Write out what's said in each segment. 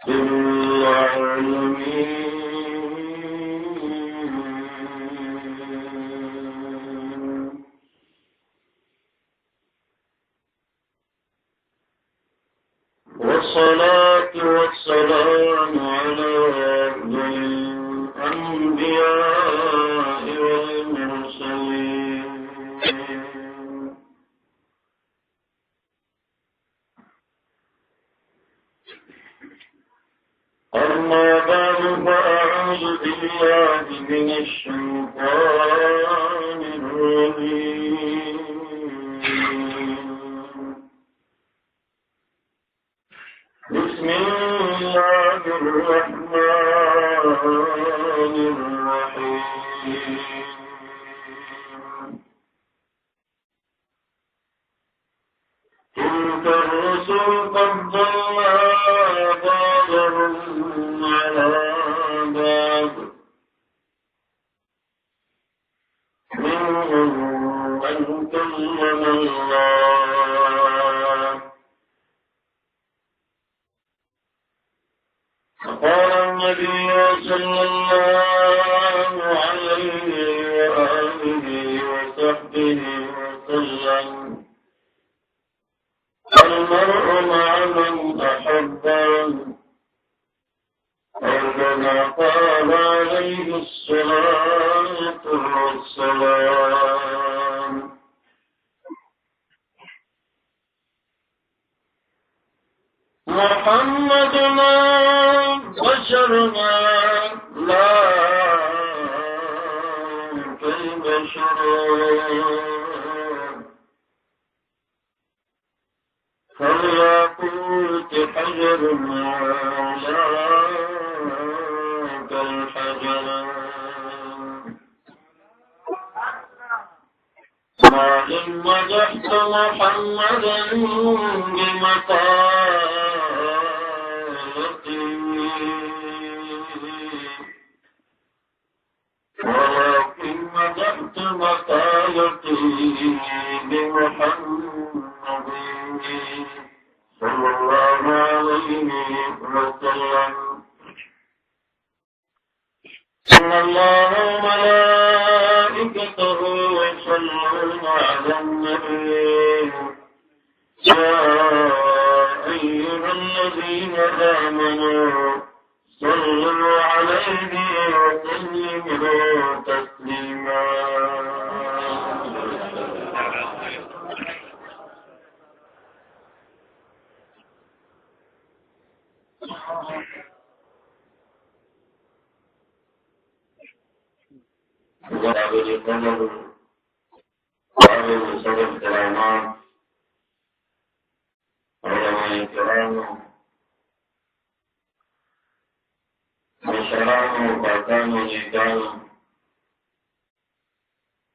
العالمين. والصلاة والسلام على أفضل الأنبياء والمرسلين. أما بعد فأعوذ بالله من الشيطان الرجيم. بسم الله الرحمن الرحيم. تلك الرسل فضلنا بعضهم على بعض منهم من كلم الله فقال النبي صلى الله عليه وآله وصحبه وسلم المرء مع من أحبه أو كما قال عليه الصلاة والسلام. محمدنا بشرنا لا كالبشر فالياقوت حجر ولا كالحجر ما إن مدحت محمدا بمقالتي ولكن مدحت مقالتي بمحمد صلى الله عليه وسلم. إن الله وملائكته يصلون على النبي يا أيها الذين آمنوا صلوا عليه وسلموا تسليما. قابل قدر قابل صدق كرامات علماء کرام مشران وقاتان ونیکان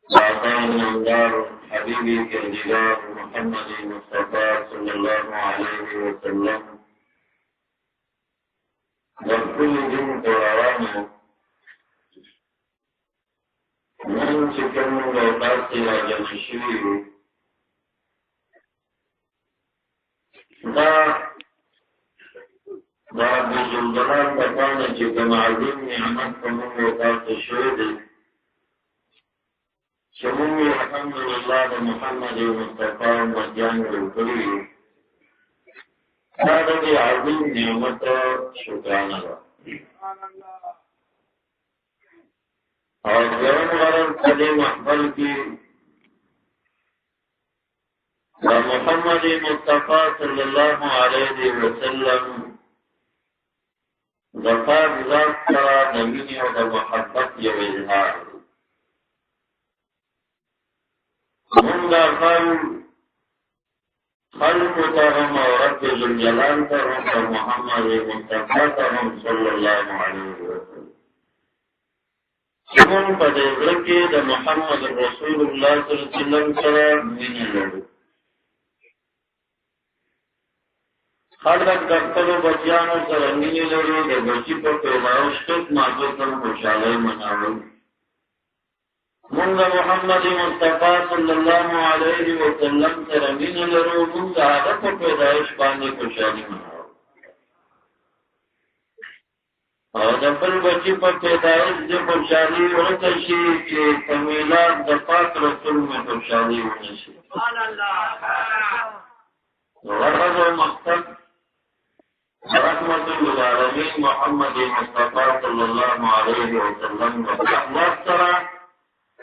قاتان نمدار حبیبی کردگار محمد مصطفى صلی اللہ علیہ وسلم وكل دين قرآنه من سكن الأوقات إلى جمشير دا بجلدلات تقانا جكم عظيم نعمت كمون وقات الشهود شمومي الحمد لله محمد مصطفى مجان الكريم هذا دي عظيم نعمت شكرانا اور جرم غرم قدی محفل کی محمد مصطفى صلی اللہ علیہ وسلم ذکر ذات کرا نبینی و محبت یو اظہار منگا خلق تهم و رب ذوالجلال تهم و محمد مصطفى تهم صلی اللہ علیہ وسلم چون په دې ورکه د محمد رسول الله صلی الله علیه وسلم سره مینه لري. خلک د خپل بچیانو سره مینه لري، د بچی په پیدایش کې ماځو سره خوشاله مناوي. موږ محمد مصطفی صلی الله علیه وسلم سره مینه لرو، موږ هغه په پیدایش باندې خوشاله مناوي. او د بل بچی په پیدایش د خوشحالي ورته شي چې په میلاد د پاک رسول مې خوشحالي ونه شي. غرض او مقصد رحمت للعالمین محمد مصطفی صلی الله علیه وسلم د اخلاق سره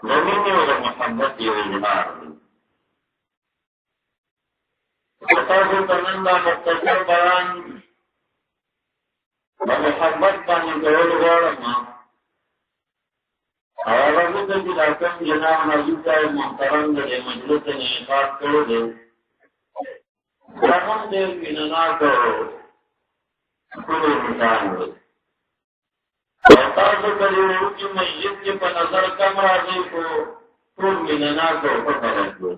د مینې او د محبت یو اظهار دی. تاسو ته نن دا مختصر بیان په محبت باندې کول غواړم. او هغه څه چې دا کوم جناب نازل صاحب محترم د مجلس انعقاد کړی دی دا هم د مینناکو ټول انسان دی. او تاسو کله وو چې مسجد کې په نظر کم راځي خو ټول مینناکو په فرق دی.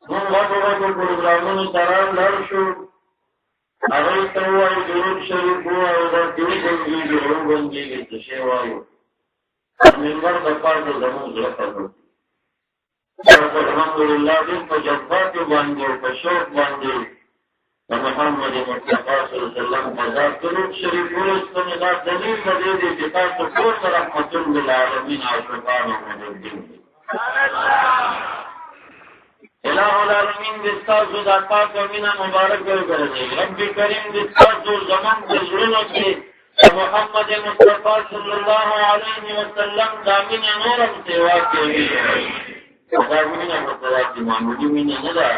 موږ هغه پروګرامونو سره لړ شو هغه ته وایي درود شریف او د دې څنګه جوړو باندې چې شی وایو منبر د پاره زموږ راځي. الحمدلله دې په جذبات باندې او په شوق باندې محمد مصطفی صلی الله علیه وسلم مزار درود شریف ورسره دا دلیل دی چې تاسو ټول رحمت للعالمین عاشقان محمدین الہ العالمین دستاسو دا پاک و مینا مبارک ورگرده. رب کریم دستاسو زمان تجرونو کی محمد مصطفی صلی اللہ علیہ وسلم دا مینا نورم سیوا کیوی دا مینا مصطفی معمولی مینا ندا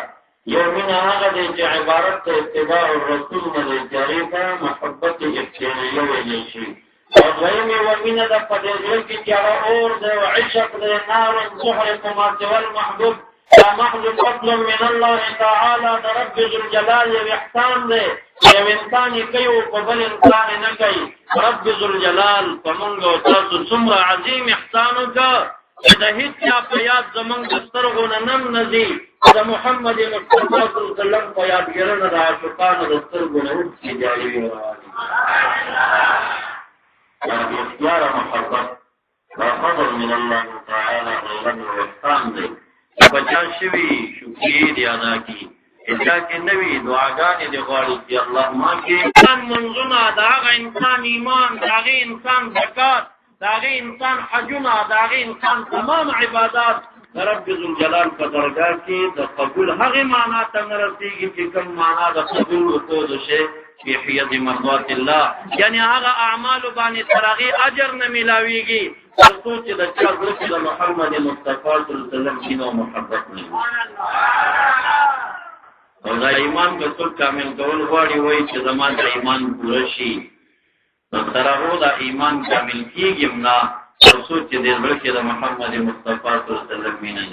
یو مینا آغا دی چه عبارت تا اتباع الرسول ندی جاریفا محبت افتیریو ویلیشی اور غیمی و مینا دا پدیزوی کی چارا اور دی و عشق دی نار زحرق ما سوى المحبوب دا محض فضل من الله تعالی دا رب ذوالجلال یو احسان دے یو انسانی کئیو قبل انسان نکئی رب ذوالجلال فمنگو تاسو سمر عظیم احسانو کا دا هیچ یا پیاد زمان دسترغون نم نزی دا محمد مصطفی صلی اللہ علیہ وسلم پیاد گرن دا عشقان دسترغون حب کی جاری ورالی یعنی اختیار محبت دا فضل من الله تعالی غیرن و احسان دے بچا شوی شکریه دی ادا کی اجا کې نوی دعاګانې دی غواړي چې الله ما کې انسان منځونه داغه انسان ایمان داغه انسان زکات داغه انسان حجونه داغه انسان تمام عبادت رب ذوالجلال په درگاه کې د قبول هغه معنا ته رسیږي چې کوم معنا د قبول وکړو شي په حیات مرضات الله یعنی هغه اعمال باندې ترغی اجر نه ملاويږي تاسو چې د چا د محمد مصطفی صلی الله علیه وسلم کینو محبت نه او دا ایمان په ټول کامل کول غواړي وای چې زمون د ایمان پوره شي ترغو دا ایمان کامل کیږي نه تاسو چې د ورکه د محمد مصطفی صلی الله علیه وسلم مینه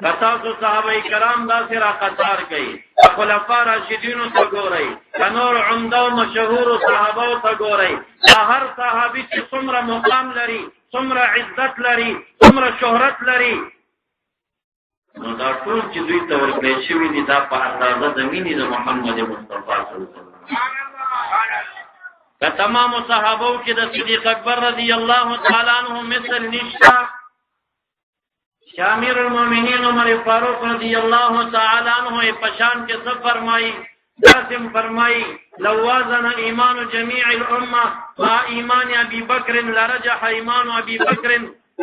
نه تاسو صحابه کرام دا سره قطار کوي خلفاء راشدین ته ګورئ نور عمده او مشهور صحابه ته ګورئ هر صحابي چې څومره مقام لري څومره عزت لري څومره شهرت لري نو دا ټول چې دوی ته ورکړل شوی دي دا په اندازه د مینې د محمد مصطفی صلی الله علیه وسلم که تمام صحابو کې د صدیق اکبر رضی الله تعالی عنہ مثل نشتا امیر المومنین عمر فاروق رضی اللہ تعالی عنہ پشان کے سب فرمائی قاسم فرمائی لوازن ایمان جمیع الامه ما ایمان ابی بکر لرجح ایمان ابی بکر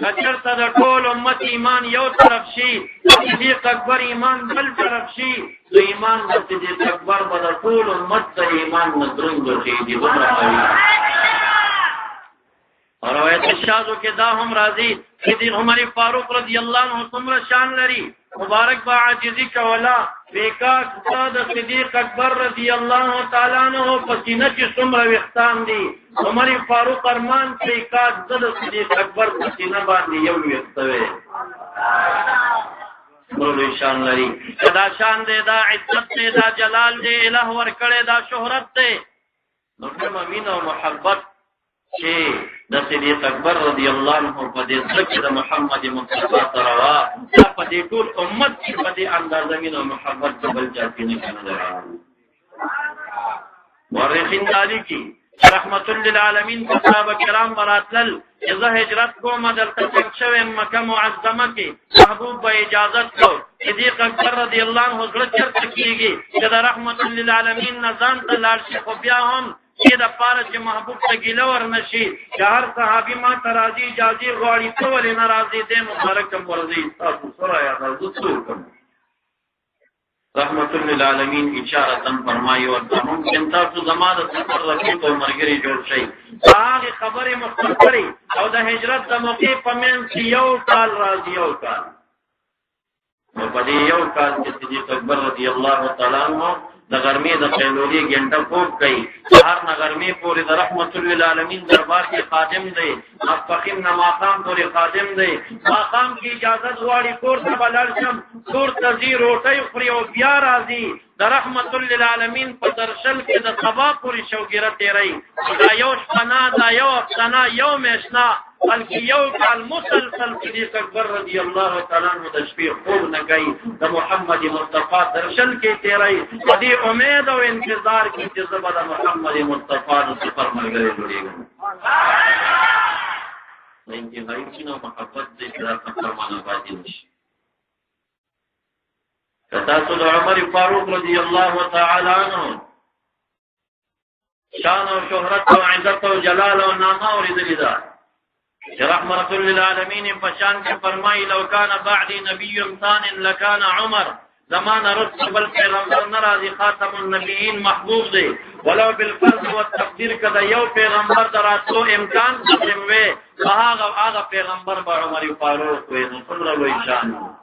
کچرته د ټول امت ایمان یو طرف شي صدیق اکبر ایمان بل طرف شي د ایمان د صدیق اکبر په ټول امت د ایمان مدرنګ شي دي اور روایت شاذو کې دا هم راځي چې عمر فاروق رضی الله عنه څومره شان لري مبارک با عاجزی کولا بیکاس صاد صدیق اکبر رضی الله تعالی عنہ پسینه چې څومره وختان دي عمر فاروق ارمان بیکاس صد صدیق اکبر پسینه باندې یو وختوي نور شان لري دا شان دې دا عزت دې دا جلال دې الہ ور کړه دا شهرت دې نو کوم امین او محبت چې د صدیق اکبر رضی الله عنه په دې ځکه د محمد مصطفی تروا په دې ټول امت په دې اندازه مين او محبت بل ځکه نه کړل ورخین علی کی رحمت للعالمین صحابه کرام مراتل اذا هجرت کو مدر تک شوه مکه معظمه کې محبوب به اجازه کو صدیق اکبر رضی الله عنه حضرت چرته کیږي چې د رحمت للعالمین نظام ته لاړ شي خو بیا هم دې د پاره چې محبوب ته ګیله ورنشي چې هر صحابي ما ته راځي اجازه غواړي ته ولې نه راځي دې مبارک ورځي تاسو سره یا تاسو رحمت للعالمین اشاره فرمایي او ممکن تاسو زماده سفر رفیق او مرګري جوړ شي هغه خبره مختصری او د هجرت د موقع په منځ یو کال راځي یو کال په دې یو کال کې صدیق اکبر رضی الله تعالی عنہ د ګرمي د قیلولي ګنټه خوب کوي هر نګرمي پورې د رحمت للعالمین دربار کې خادم دی مفخم نماقام پورې خادم دی مقام کې اجازه غواړي کور ته بلل کور ته زی روټي خوري او بیا راځي د رحمت للعالمین په درشل کې د صبا پورې شوګیره تیری دا یو شپنا دا یو افسانه یو مشنا بلکې یو کال مسلسل صدیق اکبر رضی الله تعالی عنہ د شپې خوب نه کوي د محمد مصطفی درشل کې تیری په دې امید او انتظار کې چې زبر محمد مصطفی د سفر ملګری جوړیږي لکه هیڅ نو محبت دې سره فرمانه پاتې نشي تاسو د عمر فاروق رضی الله تعالی عنہ شان او شهرت او عزت او جلال او نامه اوریدلی دا رحمت للعالمین پشان کې فرمایي لو کان بعدی نبی ثان لکان عمر زمان رسول بل پیغمبر ناراضی خاتم النبیین محبوب دی ولو بالفضل والتقدیر کدا یو پیغمبر دراتو امکان قسم وی هغه پیغمبر با عمر فاروق وی صلی الله علیه وسلم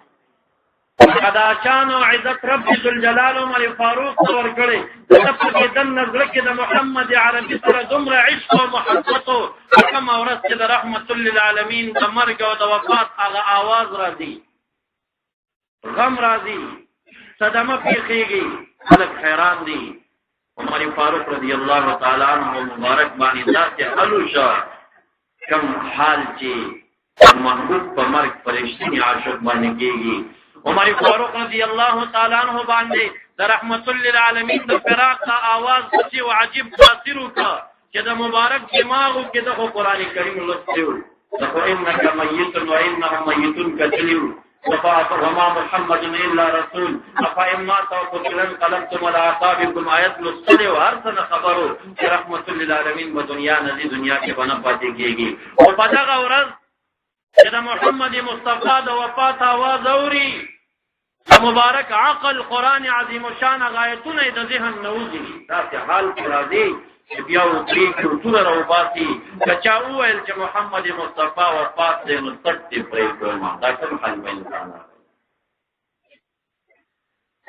قدا شان او عزت رب ذل جلال عمر فاروق ورکړي د په دن نظر کې د محمد عربي سره دومره عشق او محبت کما ورسته د رحمت للعالمین د مرګ او د وفات هغه आवाज راځي غم راځي صدمه پیخيږي خلک حیران دي عمر فاروق رضی الله تعالی عنہ مبارک باندې ذات علوشا کم حال چې محبوب په مرګ پرشتي عاشق باندې کېږي عمر فاروق رضی الله تعالی عنہ باندې د رحمت للعالمین د فراق आवाज چې او عجیب تاثیر وکړ چې د مبارک دماغو کې د قرآن کریم لوستو دغه انک میت و انهم میتون کتلو وما محمد الا رسول افاما توقلن قلمتم على اعقابكم آیت لوستو هر څه خبرو چې رحمت للعالمین په دنیا نه دنیا کې بنا پاتې کیږي او په دغه ورځ چې د محمد مصطفی د وفات आवाज اوري مبارک عقل قرآن عظیم شان غایتونه د ذهن نوځي تاسو حال کې راځي چې بیا و دې کلتور راوباسي کچا وویل چې محمد مصطفی وفات دې مستقبل پرې کوم دا کوم حل انسان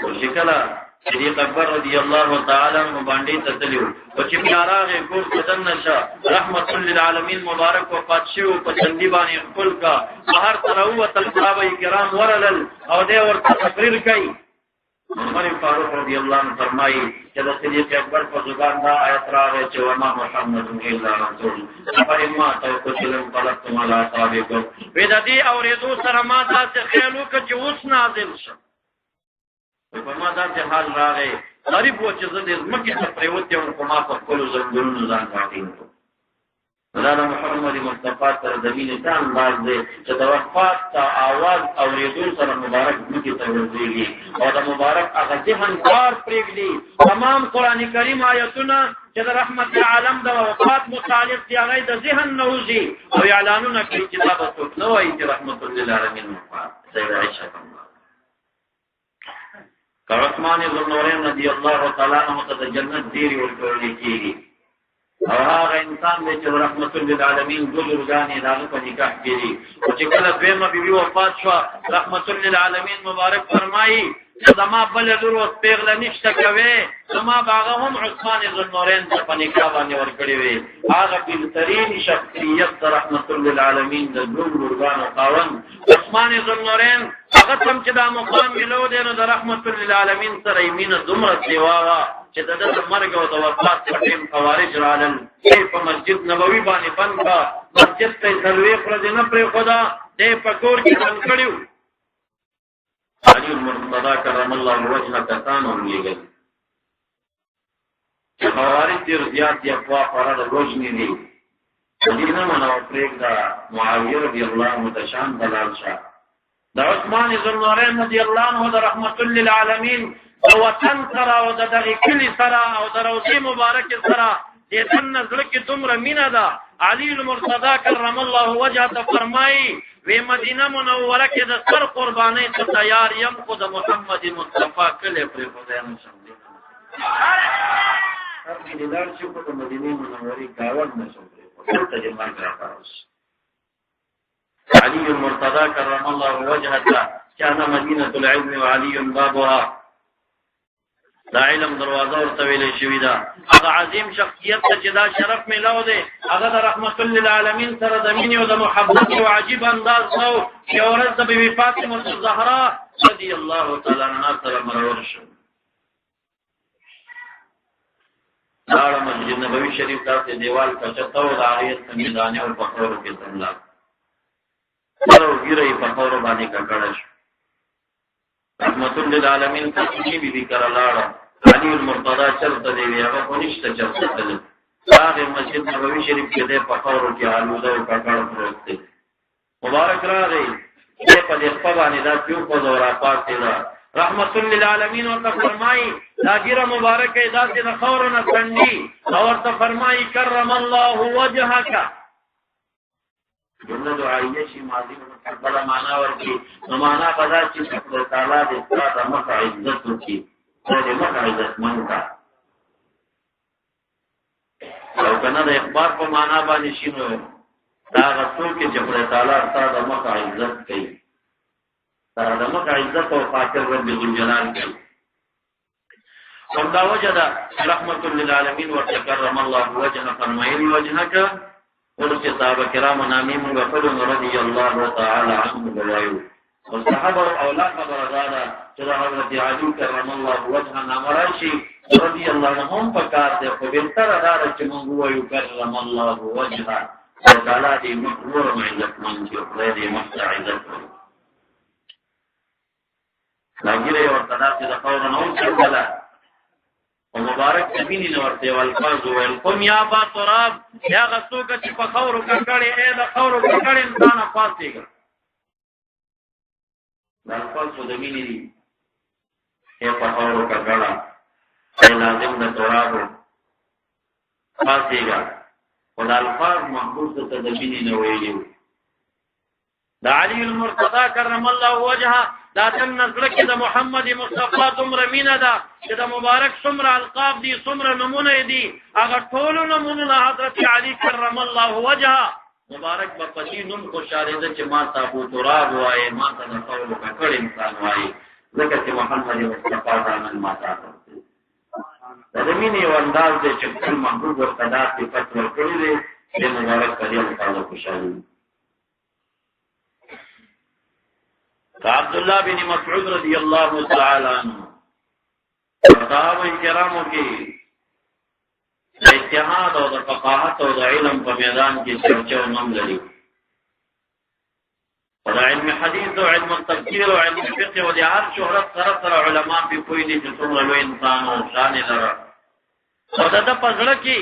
او شکلا صدیق اکبر رضی الله تعالی عنہ باندې تتلیو او چې پیاراغه ګور بدن نشه رحمت للعالمین مبارک وفات شو په چندی باندې خپل کا هر طرحو صحابه کرام ورلل او دې ورته تقریر کوي عمر فاروق رضی الله عنه فرمایي چې د صدیق اکبر په زبان دا آیت راغی چې وما محمد الا رسول فإما توقلن قلبتم على اعقابكم بددي اوریدو سره ما تاسو خیال وکړي چې اوس نازل شو په ما دا ته حال راغی غریب و چې زه دې مکه ته پریوت یم په ما په خپل زنګونو ځان راټینګ دا محمد مصطفی سره د مینې ځان باز دی چې د وفات تا आवाज اوریدو سره مبارک مکه ته ورځي او د مبارک هغه ذهن کار پرېږدي تمام قران کریم آیتونه چې د رحمت عالم د وفات متعلق دی هغه د ذهن نوځي او اعلانونه کوي چې دا به څوک نه وایي چې رحمت للعالمین وفات سیدنا عائشہ عثمان بن نورین رضی الله تعالی عنہ ته جنت دیری ورکول کیږي او هغه انسان چې رحمت للعالمین ګلورګانی داغه په نکاح کړي او چې کله دویمه بیبي وفات شو رحمت للعالمین مبارک فرمایي زما بل لور او پیغله نشته کوي زما باغه هم عثمان بن نورین په نکاح باندې ورکړي وي هغه بهترین شخصیت رحمت للعالمین د ګلورګانو قاون عثمان بن نورین هغه تم چې دا مقام ملو دی نو د رحمت للعالمین سره یمینه دومره سیوا چې د مرګ او د وفات په ټیم خوارج رالل په مسجد نبوي باندې بند کا مسجد ته سلوي پر دې نه پرې خدا دې پکور کې بند کړیو علي المرتضى کرم الله وجهه کتان ورلېږي خوارج دې زیات دی په فرض روزنی دي دې نه منو پرېږ دا معاویه رضی الله متشان دلال شه د عثمان بن نورین رضی الله عنه د رحمت للعالمین او وطن سره او د دغه کلی سره او د روضه مبارک سره دې نظر کې دومره مینا ده علي المرتضی کرم الله وجهه ته فرمایي وی مدینه منوره کې د سر قرباني ته تیار یم خو د محمد مصطفی کله پر خدای نشم هغه د لار چې په مدینه منوره گاوند نشم پر ته یې مرګ راځي علي المرتضى كرم الله وجهه كان مدينة العلم وعلي بابها دا علم دروازه ورته ویلې شوې ده هغه عظیم شخصیت چې دا شرف ملاو دی هغه د رحمت للعالمین سره د مینې او د محبت او عجیب انداز نو چې ورځ د بیبي فاطمه الزهرا رضی الله تعالی عنها سره مرور شو دا مسجد نبوي شریف ته دیوال کچته او د آیت سمیدانه او فخر کې تملا او ګیرې په خور باندې کړه شو رحمت للعالمین تصمیمي بي کړه لاړه علي المرتضى چرته دی هغه کو نشته چرته دی هغه مسجد نبوي شریف کې د په خور کې آلوده او کړه پروت دی مبارک راغی دې په دې په باندې دا کیو په دورا پاتې ده رحمت للعالمین او فرمای دا ګیره مبارک ادا دې د خور نه څنډي او ته فرمای کرم الله وجهک جمله دعائیه شي ماضی مستقبل معنا ورکی نو معنا بدا چې الله تعالی دې ستاسو مخ عزت وکړي او دې مخ عزت مونږه او کنه د اخبار په معنا باندې شي نو دا رسول کې چې الله تعالی ستاسو مخ عزت کوي دا مخ عزت او خاطر رب الجلال کوي همدا وجدا رحمت للعالمین وتکرم الله وجهه فرمایي وجهك ورسي صحابه کرام نامي من غفر رضي الله تعالى عنهم وایو او صحابه اولاد برادر چې حضرت علي کرم الله وجهه نامراشي رضي الله عنهم په کار ده په بهتر راځي چې موږ وایو کرم الله وجهه تعالی دې مقبول عزت من چې خدای دې مستعزت لاګره ورته چې د خور نو څنګه او مبارک تبینی نورته والفاظ والقم یا با تراب یا غسوک چې په خورو کړي اې د خورو کړي انسان فاسيګ دا الفاظ د مینې دي چې په خورو کړه ای لازم د تراب فاسيګ او د الفاظ محفوظ ته د مینې نه ویلي د علي المرتضى کرم الله وجهه دا تم نظر کې د محمد مصطفی تمره مینا ده چې د مبارک څومره القاب دي څومره نمونه دي هغه ټول نمونه حضرت علی کرم الله وجهه مبارک په پتی نوم خوشاله ده چې ما تاسو تراب وایي ما تاسو ټول کړه انسان وایي ځکه چې محمد مصطفی ځان ما تاسو د مینې ونداز دې چې ټول محبوب ورته داسې فتور کړی دی چې مبارک کړي تاسو خوشاله عبد الله بن مسعود رضی الله تعالی عنہ صحابه کرامو کې اجتهاد او د فقاهت او د علم په میدان کې چرچا نوم لري او علم حدیث او علم التفسیر او علم فقه او د هر شهرت سره علما په کوی دي چې څومره لوی انسان او شان لري او د پزړه کې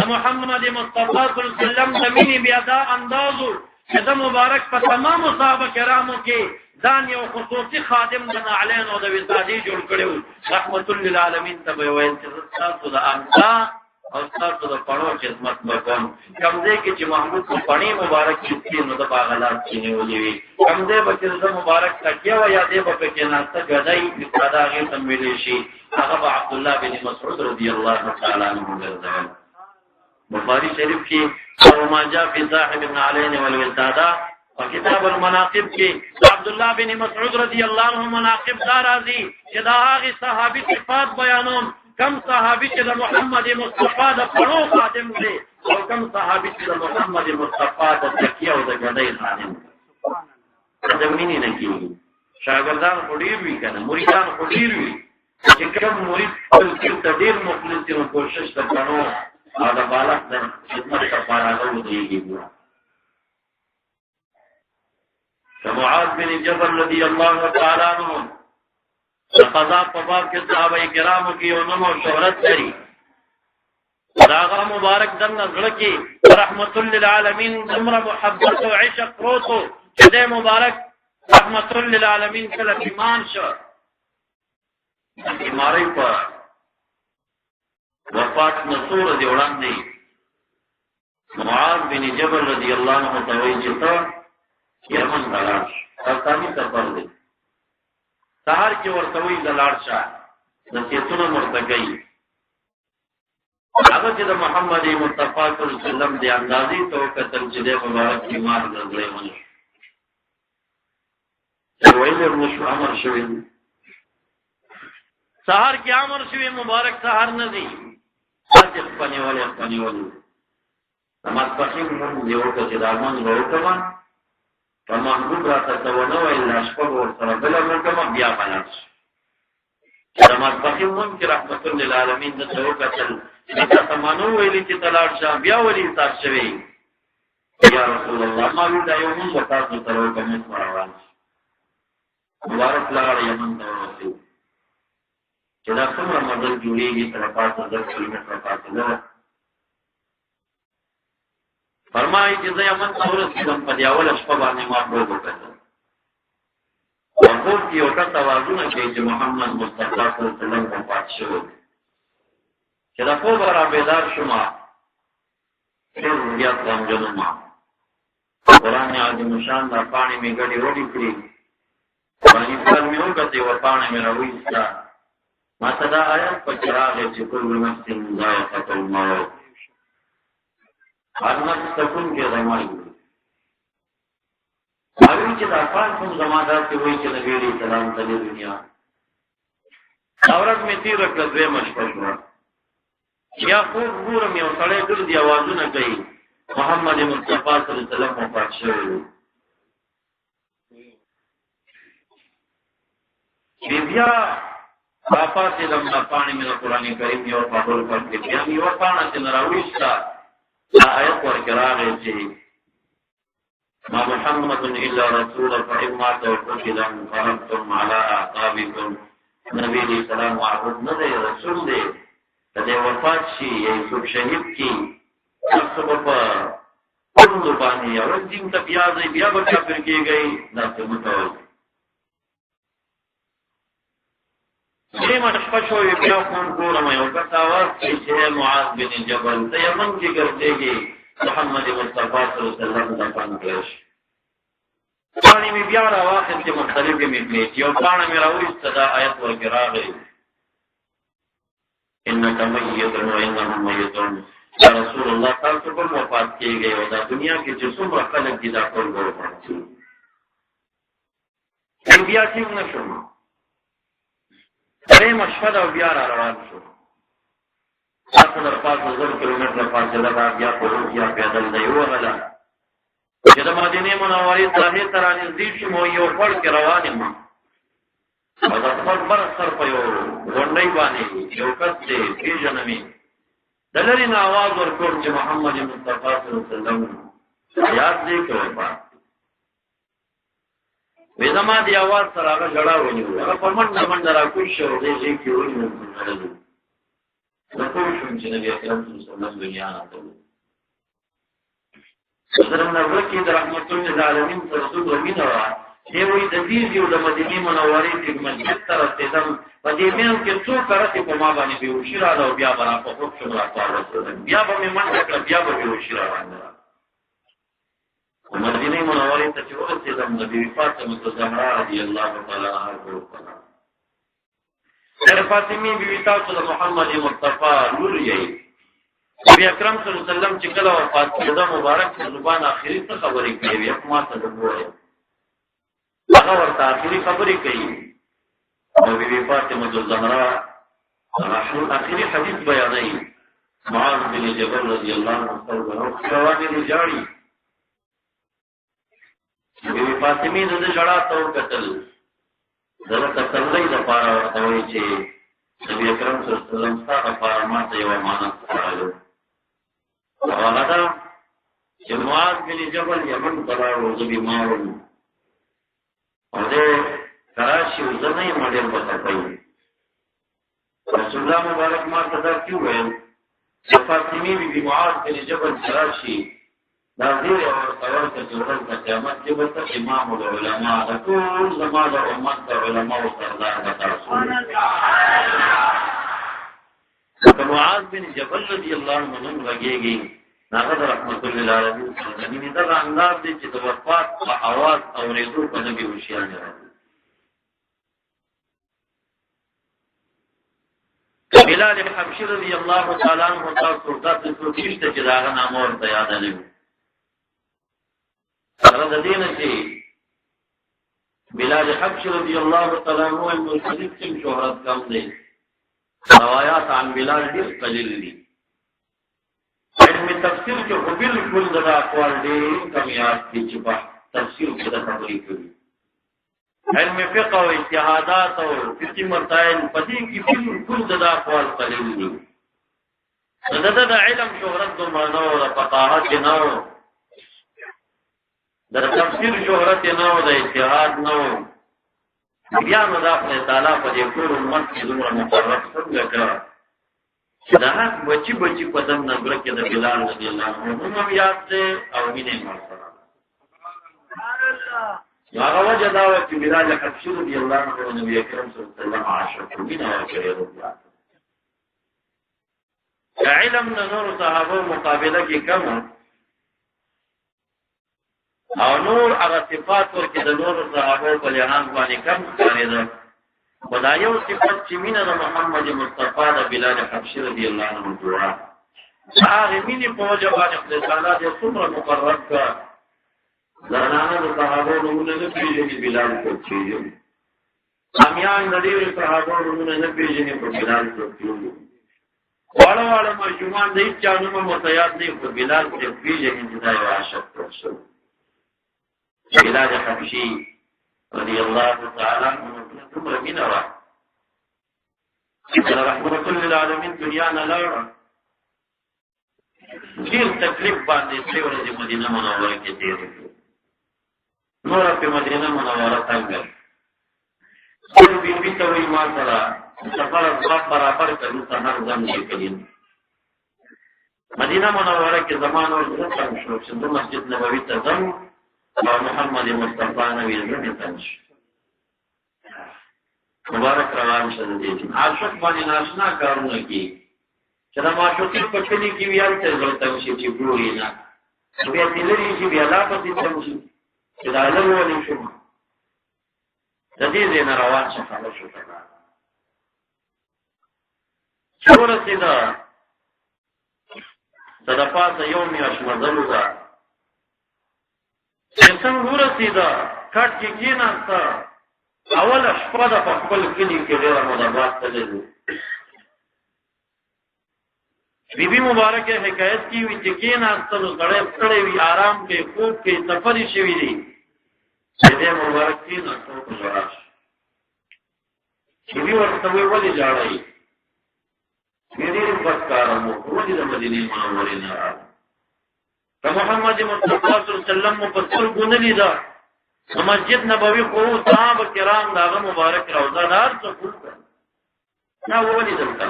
محمد مصطفی صلی الله علیه وسلم د مینې بیا دا اندازو چې د مبارک په تمام صحابه کرامو کې ځان یو خصوصي خادم د اعلان او د وسادي جوړ کړو رحمت للعالمین ته ویل چې تاسو د امدا او تاسو د پړو خدمت وکړم کومځه کې چې محمود په پړی مبارک کې نو د باغلات کې نیولې وي کومځه به د مبارک تکیه و یادې په کې ناسته غدای استاده غي تمویل شي هغه عبد الله بن مسعود رضی الله تعالی عنہ ګرځول بخاری شریف کې او ما جاء في صاحب النعلين والوسادة وكتاب المناقب کې عبد الله بن مسعود رضی الله عنه مناقب دار راځي چې دا هغه صحابي صفات بیانوم کم صحابي چې د محمد مصطفی د پړو خادم دي او کم صحابي چې د محمد مصطفی د تکیه او د غدای خادم دي زمینی نه کیږي شاګردان خډیر وی کنه مریدان خډیر وی چې کوم مرید خپل تدیر مخلص او کوشش وکړو او د بالغ د خدمت لپاره راغلی معاذ بن جبل رضی الله تعالی عنہ قضا په باب کې صحابه کرامو کې یو نوم او شهرت لري داغه مبارک د نظر کې رحمت للعالمین عمر محبت او عشق پروتو چې د مبارک رحمت للعالمین کله ایمان شو بیماری په وفات نصور دی وړاندې معاذ بن جبل رضی الله عنه ته وایي چې ته یمن ته لاړ شې افغاني سفر دی سهار کې ورته وایي د لاړ شه نصیحتونه ورته کوي هغه چې د محمد مصطفی صلی الله علیه وسلم د اندازې ته وکتل چې د مبارک بیمار ګرځي ونه وایي ورنه شو امر شوی سهار کې امر شوی مبارک سهار نه دی صادق پنیولې نماز پخیم هم دیو که چې دامن وکما په محبوب راته ونه ویل شپه ورسره بله وکما بیا بلاس نماز پخیم هم چې رحمت للعالمین د ته وکتل چې تمانو ویلي چې تلاړ شه بیا ولې تاسو شوی یا رسول الله ما وی دا یو موږ تاسو ته وکم روان مبارک لاړ یمن ته ورسېد چې دا څومره مدد جوړېږي تر 5000 کیلومتره فاصله فرمایي چې زه یمن ته ورسېدم په دې اوله شپه باندې ما خوب وکړ او خوب کې یو څه توازن کوي چې محمد مصطفی صلی الله علیه وسلم وفات شوی چې دا خوب را بیدار شوم ډېر زیات غمجن وم قرآن عظیم شان دا پاڼې مې ګډې وډې کړې باندې پر مې وکړې و پاڼې مې راوېسته ما ته دا آیت پکې راغی چې کل نفس ذائقة الموت هر نفس تکون کې زمای هغه چې د افغان کوم زمادار کې وایي چې نبی عليه السلام ته د دنیا اورات مې تیر کړ دوه مشکل یا خوب ګورم یو سړی ګرځي आवाजونه کوي محمد مصطفی صلی الله علیه وسلم وفات شوی بیا پاپا چې دمه پانی مې قرآن کریم یو په ټول پر کې بیا یو پاڼه چې راوښتا آیت ورکراغه چې ما محمد الا رسول فإما توقفوا فرمتم على أعقابكم نبی علیہ السلام معبود نه دی رسول دی کله وفات شي یې څوک شهید کی تاسو په پوند باندې او دین ته بیا به کافر کېږي دا څه متوي دې ما شپږو بیا کوم ګورم یو کته आवाज چې معاذ بن جبل ته یمن کې ګرځېږي محمد مصطفی صلی الله علیه وسلم د پان کېش پانی می بیا راوخت چې مختلفې می یو پاڼه می راوېسته دا آیت ورګراغی انک میت و انهم میتون یا رسول الله تاسو په وفات کېږئ او دا دنیا کې چې څومره خلک دي دا ټول وفات شي بیا څنګه نشو درې مشهد او بیا را روان شو تاسو د 5000 کیلومتره فاصله دا بیا په روسیا پیدل دی وغلا چې د مدینه منورې ته تر نږدې شو یو خړ کې روان یم او دا خپل برسر په یو غونډۍ باندې یو کس دی پیژنمې دلري نه आवाज ورکړ چې محمد مصطفی صلی الله علیه وسلم یاد دې کوي په وېزما دی आवाज سره هغه جړا ونیو هغه پرمن را کوم شو دې چې ونیو نو کوم چې نبی اکرم صلی الله علیه وسلم دنیا نه ته سره نو ورکی د رحمت للعالمین سره رسول الله دی وی د دې یو د مدینه منورې د مسجد تر رسیدم په دې مېن کې څو کرته په ما باندې به وشیرا او بیا برا په خود شو راځه بیا به مې منځ کړ بیا به وشیرا باندې مدینه منورې ته چې ورسېدم د بی فاطمه الزهرا رضی الله تعالی عنها ورته در فاطمه بی تاسو د محمد مصطفی لور یې نبی اکرم صلی الله علیه وسلم چې کله وفات کړه مبارک زبان اخیری څه خبرې کوي ما ته وایي هغه ورته اخیری خبرې کوي او بی فاطمه الزهرا اخیری حدیث بیانوي معاذ بن جبل رضی الله عنه روانه دي جاړي بی فاطمه د جړا تو قتل دغه تسلی د پاره ورته چې نبی اکرم صلی الله علیه وسلم څخه پاره ماته یو امانت راغلی هغه دا چې معاذ بن جبل یمن ته راوځي بیمار او دې کراشي وزنه یې مډل وځي رسول الله مبارک ما ته دا کیوه چې فاطمه بی معاذ بن جبل کراشي دا دې او څور ته جوړل د قیامت کې به امام العلماء د ټول زمانه امت د علماء او سردار د رسول الله معاذ بن جبل رضی الله عنه وګيږي هغه رحمت للعالمین څنګه دا انداز دي چې د وفات په आवाज اورېدو په نبی وشيان راځي. بلال حبشي رضی الله تعالی عنہ تاسو ته څه چې دا نام ورته یاد نه وي. سره د دین چې بلال حبشي رضی الله تعالی عنہ مشهور کې شهرت کم دي. روایت عن بلال ډېر قلیل دي. علم تفسیر کې خو بالکل د اقوال ډېر کمیات دي چې په تفسیر کې د خبرې کوي. علم فقه او اجتهادات او فقهي مسائل په دې کې بالکل د اقوال قلیل دي. د علم شهرت دومره نه او د فقاهت نه او د تفسیر شهرت نه او د اجتهاد نه او بیا نو د خپل تعالی په دې ټول امت کې دومره مقرر څنګه کړ. دا بچی په دم نظر کې د بلال رضی الله عنه هم یاد ده او مینه مرسته. هغه وجه دا و چې بلال حبشي رضی الله عنه نبی کریم صلی الله علیه وسلم عاشق مینه وکړي. علم نور صحابه مقابله کې کم او نور هغه صفات ورکې د نور صحابه په لحاظ باندې کم ښکارېده. خدایو صفات چې مینه د محمد مصطفی د بلال حبشي رضی الله عنه جوړه هغه مینه په وجه باندې خدای تعالی دې څومره مقرر کړ. زنانه د صحابه نمونه نه پیژني بلال کوچي امیان د دې صحابه نمونه نه پیژني په بلال کوچي واړه مجموعان د هیڅ چانو متیاد نه په بلال کې پیژني چې دا یو عاشق شو. بلال حبشي رضی الله تعالی عنہ څومره مینه وا چې رحمت للعالمین دنیا نه لاړ. ډېر تکلیف باندې چې ورته مدینه منوره کې تیر نور په مدینه منوره څنګه ټول بي ته وي ما سره سفر برابر کړو سهار ځم کې کړی. مدینه منوره کې زمانه ورته شو چې د مسجد نبوي ته ځم او محمد مصطفی نبی زمي تنش مبارک روان شه دي. عاشق باندې ناشنا کارونه کوي چې دا معشوقي په کلی کې ویل ته ورته شي چې ګوري نه بیا دلري چې بیا لا پاتې شي چې دا له ولې شو د دې نه روان شه خلاص شو. څوره سیدا د پاسه یو میاش مزلو دا څنګه ورسیدا کټ کې کېناستا اوله شپه د خپل کلی کې ډېر مدبات تللو. بیبي مبارکه حکایت کی وی چې کېناستا نو سړی وی آرام کې خوب کې سفرې شوی دی. دې مبارک کېناستا په ځراش چې وی ورته ولې جاړای دې په کارمو ولې د مدینه منورې نه محمد مصطفی صلی الله علیه وسلم په ټول ګونه لیدا. مسجد نبوي خو صحابه کرام داغه مبارک روزه دار څه کوته نا ولې دلته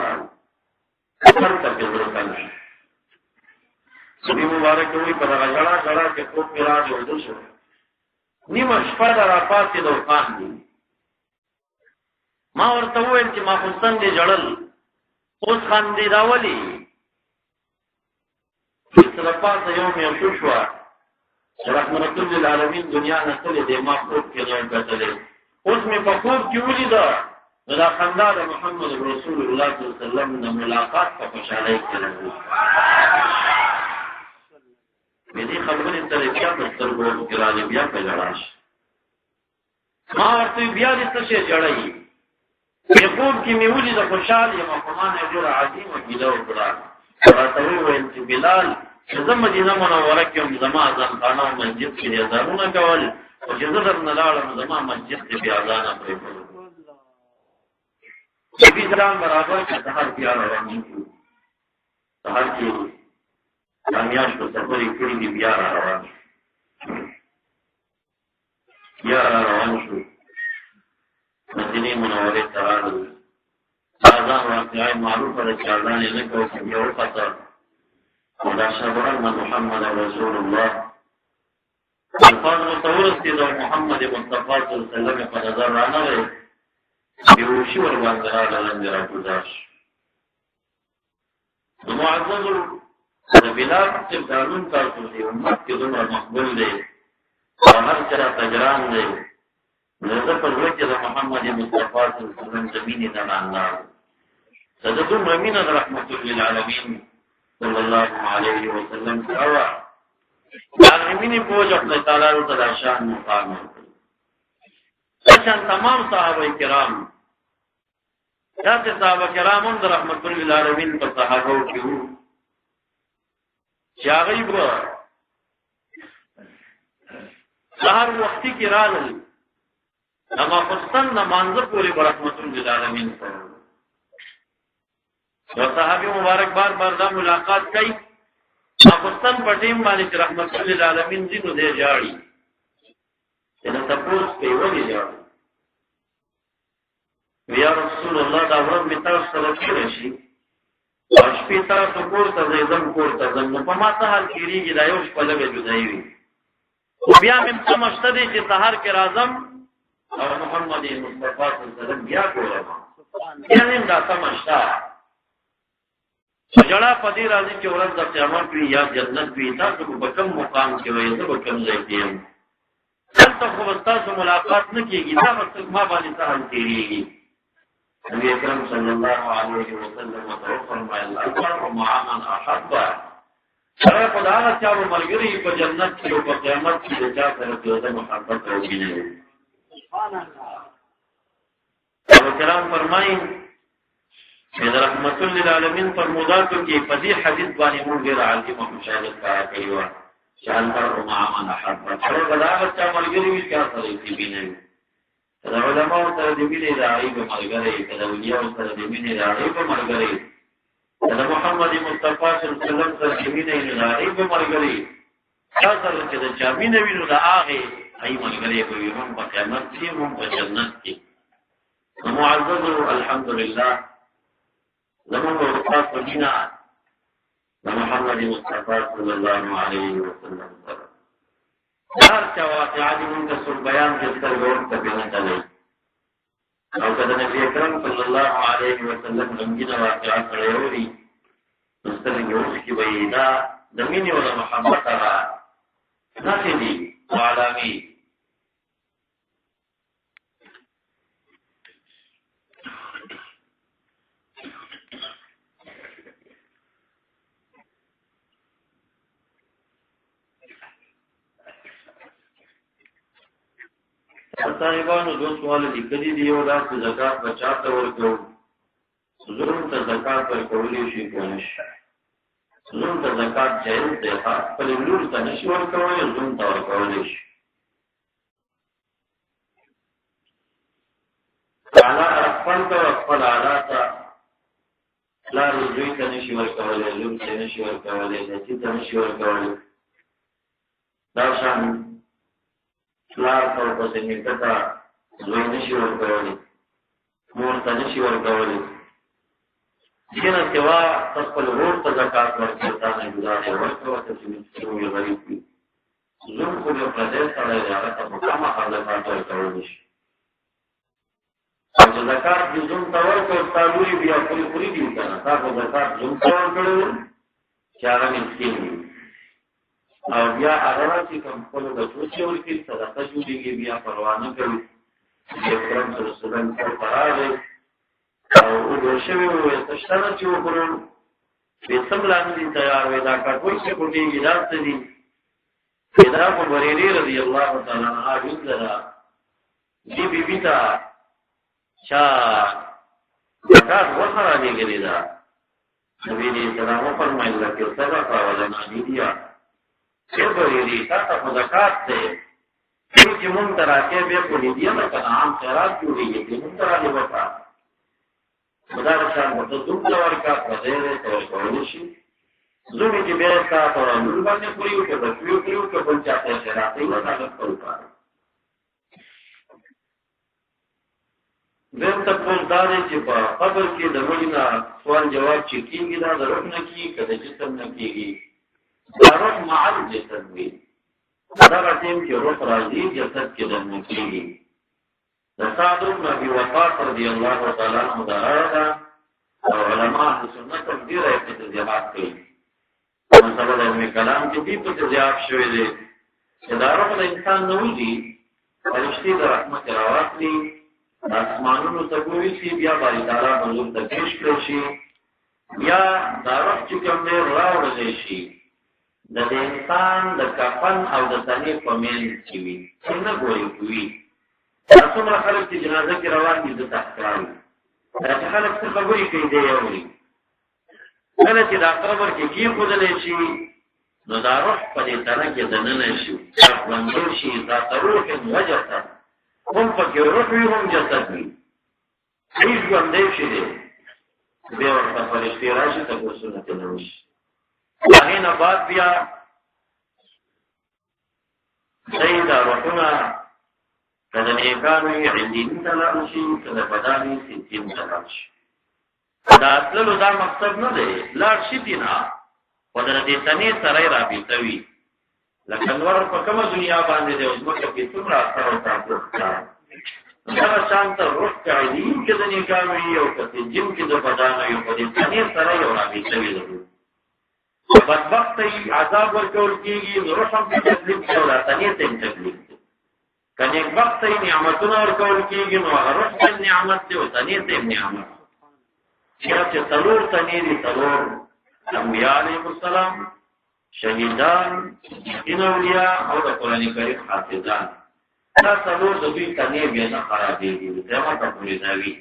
څنګه په دې ورته سبي مبارک وي په هغه غړا کې کوم میراج ورته شو نیمه شپه را پاتې دوکان دي. ما ورته وویل چې ما حسن دې جړل اوس خان دې راولي صرفات یوم یشوشوا رحمت للعالمین دنیا نه تلې د ما خوب کې نه بدلې. اوس مې په خوب کې ولیدا دا خندا د محمد رسول الله صلی الله علیه وسلم د ملاقات په خوشالۍ کې راځي. مې دې خبرې ترې بیا په سترګو کې راځي بیا په لړاش ما ورته بیا دې څه شي جوړای. په خوب کې مې ولیدا خوشاله یم په معنی ډېر عظیم او ګیلو کړه. راته وویل چې بلال زه مدینه منوره کې هم زما اذان خانه او مسجد کې اذانونه کول او چې زه درنه لاړم زما مسجد کې بیا اذان پرېږدم. نبی اسلام برابر کې سهار بیا روان شو. سهار کې کامیاش په سفرې کړي دي بیا روان شو. بیا روان شو مدینه منورې ته راغلو. اذان واقعي معروفه ده چې اذان یې نه کوي چې یو قطر ودا شبران محمد رسول الله الفاظ متورث دي محمد مصطفی صلی الله علیه وسلم په نظر راغلی بیوشي ور باندې راغلی راځي. معزز دا بلال چې قانون تاسو دی امت کې دومره مقبول دی او هر چا تجران دی نو زه په وخت کې د محمد مصطفی صلی الله علیه وسلم زمینه نه الله زه دومره مینه د رحمت للعالمین صلی الله علیه وسلم او عالمین په وجه الله تعالی تعالی شان مقام شان تمام صحابه کرام ذات صحابه کرامون د رحمت للعالمین په صحابه کې وو چې هغه به سحر وختي کې راغلل اما خصن نماز پوری برحمت للعالمین سره او صحابي مبارک بار دا ملاقات کوي خصن په ټیم باندې رحمت للعالمین زینو دی جاړي ان تاسو په وړي جاړي یا رسول الله دا ورم به تاسو سره کېږي شي او شپې تاسو کوړه زیدم کوړه زم په ما ته حال کېږي دا یو شپه لګي جوړای وي خو بیا مې سمجھته دي چې سحر کې راځم او محمد مصطفی صلی الله علیه وسلم بیا کوله یعنی دا سمجھتا جڑا پدی راځي چې ورځ د قیامت وي یا جنت وي تاسو په کوم مقام کې وي زه په کوم ځای کې یم تاسو خو تاسو ملاقات نه کیږي دا مطلب ما باندې سهل کیږي نبی اکرم صلی الله علیه وسلم فرمایي الله مع من احب سره په دا چې ملګری په جنت کې او په قیامت کې د چا سره د محبت او مینه سبحان الله او کرام فرمایي چې رحمت للعالمین فرموداتو کې په دې حدیث باندې موږ ډېر عالم مشاهده کوي او شان پر مع من احب سره په دا چې ملګری وي چا سره دې بینه دا علماء سره دې بینه راځي په ملګری دا ولیا سره دې بینه راځي په ملګری دا محمد مصطفی صلی الله علیه وسلم سره کېمینه لري په ملګری تاسو چې د چامینه وینو دا هغه ای ملګری په یوم په قیامت کې هم په جنت کې معزز الحمدلله زمون استاد مدینه محمد مصطفی صلی الله علیه وسلم سره هر چا واقعات موږ سره بیان کې څرګند کړي نه او کله نبی اکرم صلی الله علیه وسلم څنګه واقعات کړي مستند یو چې وایي دا د مینې او محبت سره نشي عالمي صاحبانو دو سوال لیکلي دي یو دا چې زکات بچاته ورکو ظلم ته زکات ورکولې شي کومش ظلم ته زکات جایز دی خپل لور ته نشي ورکولای ظلم ته ورکولې شي اعلی خپل ته خپل اعلی ته لا رجوع ته نشي ورکولای لور ته نشي ورکولای چې ته نشي ورکولای دا شان لار پر پسې نیکتا زوی نشي ورکولی مور ته نشي ورکولی دینه سوا خپل ورور ته زکات ورکړه نه جدا دی ورکوه چې یو غریب وي زوم خو په پردیس سره هغه ته مقامه حاضر ورکول شي او زکات د زوم ته ورکړه تاسو بیا پوری دی کنه تاسو زکات زوم ته ورکړو چې هغه مسکین وي او بیا هغه چې کوم خپل د توچې ورکی صدقه جوړیږي بیا پروا نه کوي اکرم صلی الله علیه وسلم په پراله او ورشوي وي تشتنه چې وګورم به سملان دي تیار وي دا کټوي چې کوټیږي راځي دي دا په بریری رضی الله تعالی عنها ویلره دی بیبی تا چا زکات وخره دیګلی دا نبی دې سلام فرمایله چې صدقه ولا نادیه بریری تاسو زکات ته چې مونږ تراکه به په دې نه کنه عام خیرات جوړیږي مونږ تراله وتا مدار شان ته دوه ورکا پردې ته ورکول شي زوی چې به تاسو نور باندې پوری وکړو چې په چا ته خیرات یې نه کوي دغه تاسو داري چې په قبر کې د مړینا سوال جواب چې کیږي دا ضرورت نه کیږي کله چې څنګه نه کیږي روح معل جسد وی دا راځم چې روح راځي جسد کې دنه کیږي د سعد بن ابي وقاص رضی الله تعالی عنہ دا او علماء سنت تقدیر ایت جهاد کوي مسله د علم کلام کې دې په زیات شوې ده چې دا روح د انسان نه وځي فرشتي د رحمت راوځي اسمانونو ته کوي چې بیا باندې تعالی حضور ته پیش کړی شي یا دا روح چې کوم دی راوړل شي د انسان د کفن او د تنې په منځ کې وي څنګه ګوري کوي تاسو مر خلک چې جنازه کې روان دي د تخکران دا خلک څه خبرې کوي دی اوري کله چې دا قبر کې کی خدای شي نو دا روح په دې تنه کې دننه شي ځوانګل شي دا روح وجهه هم پکې روح وي هم جسد وي هیڅ ژوندې شي دی بیا ورته فرشتي راشي تاسو نه تلوي هغه نه بعد بیا سیدا روحنا کله نه کانو عندي تلاشي کله بداني سنتين تلاشي دا اصلو دا مقصد نه دی لار شي دینا ودرته تنه سره رابطوي لکه نور په کومه دنیا باندې دی او موږ په څومره اثر او تاثیر دا شانت روح کوي چې د نیکانو یو کته جیم کې د بدن یو په دې تنه سره یو رابطوي دی بدبخت عذاب ورکول کیږي روح هم په تکلیف کې او تنه ته تکلیف کني وخت نعمتونه ورکول کیږي نو روح په نعمت ته او تنه ته نعمت چې تلور تنيري تلور انبیاء علیهم السلام شهیدان انولیاء او د قران کریم حافظان دا تلور د دې تنه بیا نه خرابېږي دا ماته پوری دی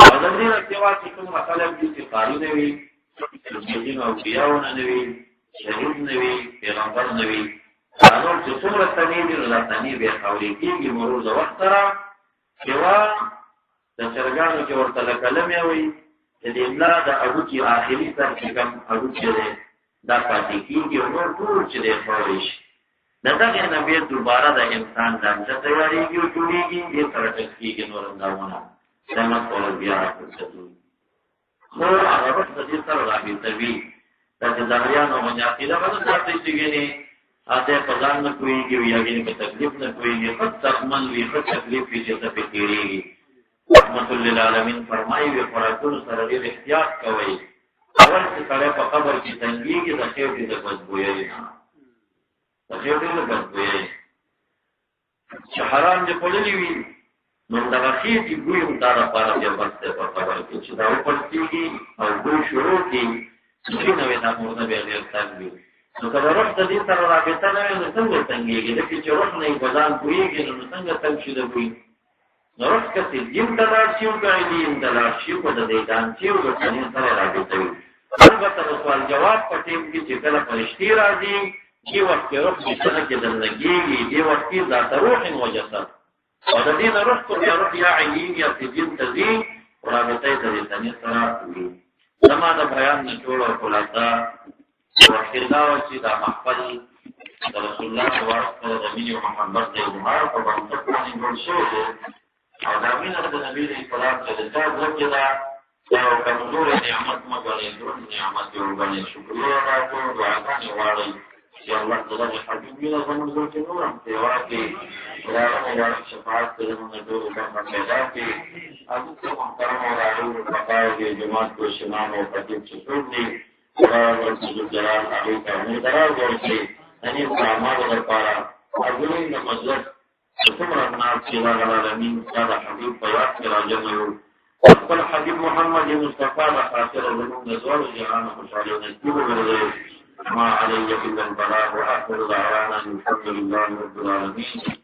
او د دې سیوا چې کوم مطلب دي چې قاری نه وي چې نو انبیاء نه وي شهید نه وي پیغمبر نه وي انو چې څومره تنه دي نو تنه بیا خوري کیږي مرور د وخت سره سیوا د چرګانو کې ورته کلمه وي د املا د ابو کی اخري تر کوم ابو چې دا پاتې کیږي او نور ټول چې د خوريش دغه نبی دوباره د انسان ځانته تیاریږي او جوړیږي یې سره تکیږي نور اندامونه دمه ټول بیا راځي خو هغه وخت د دې سره راځي د ځانیانو باندې عقیده باندې ځاتې کیږي اته په ځان نه کوي یاګینه په تکلیف نه کوي خود تخمن وی خود تکلیف چې ته پکېږي رحمت للعالمین فرمایي وی فراتون سره دې احتیاط کوي اول چې سره په قبر کې تنګيږي د خیر دې بدبوې نه د خیر دې بدبوې چې حرام دې پولې وي نو دا خیر دې ګوي هم دا لپاره چې بسته په قبر کې چې دا وپړتيږي او ګوي شروع کی چې نو دا موږ به غیر تنګي نو کله روح د دې سره رابطه نه وي نو څنګه تنګيږي د چې روح نه بدن کويږي نو څنګه تنګ شي د ګوي نورس کسی جیم تلاشیو کائلین تلاشیو کو ددیدانسیو گتنین سر رابطوی البته سوال جواب پټیم کی چې کله فرشتي راځي دی وخت روح دې کې دلګيږي دی وخت ذات روح او جسد او د دې روح کو روح یا عین یا جیم تزي رابطه دې تنین سره کوي زما د بیان نه جوړو خلاصہ واخدا چې دا محفل رسول الله صلی الله علیه وسلم محمد دې عمر په باندې جوړ شوی او دا مینه د نبی له اطلاع څخه دا وکړه دا کمزور نعمت مګړې ډېر نعمت جوړ باندې شکریا راکړو دعاګانې واړی چې الله تعالی حبیب مینه زموږ ته نورم ته واکې دا موږ شفاعت کوي موږ ډېر په پیدا کې ابو ته محترم او راغلو په پای کې جماعت کو شمام او پدې چې ټول دي خدای ورته جلال هغه ته موږ دراوږي اني اعمال لپاره اولین مجلس څومره نار چې العالمین دا حبیب بیات راځنو خپل حبیب محمد مصطفی د خاطر زموږ نزول جهان خوشاله نصیب ورغله ما علیه الا البلاغ واخر دعوانا الحمد لله رب العالمین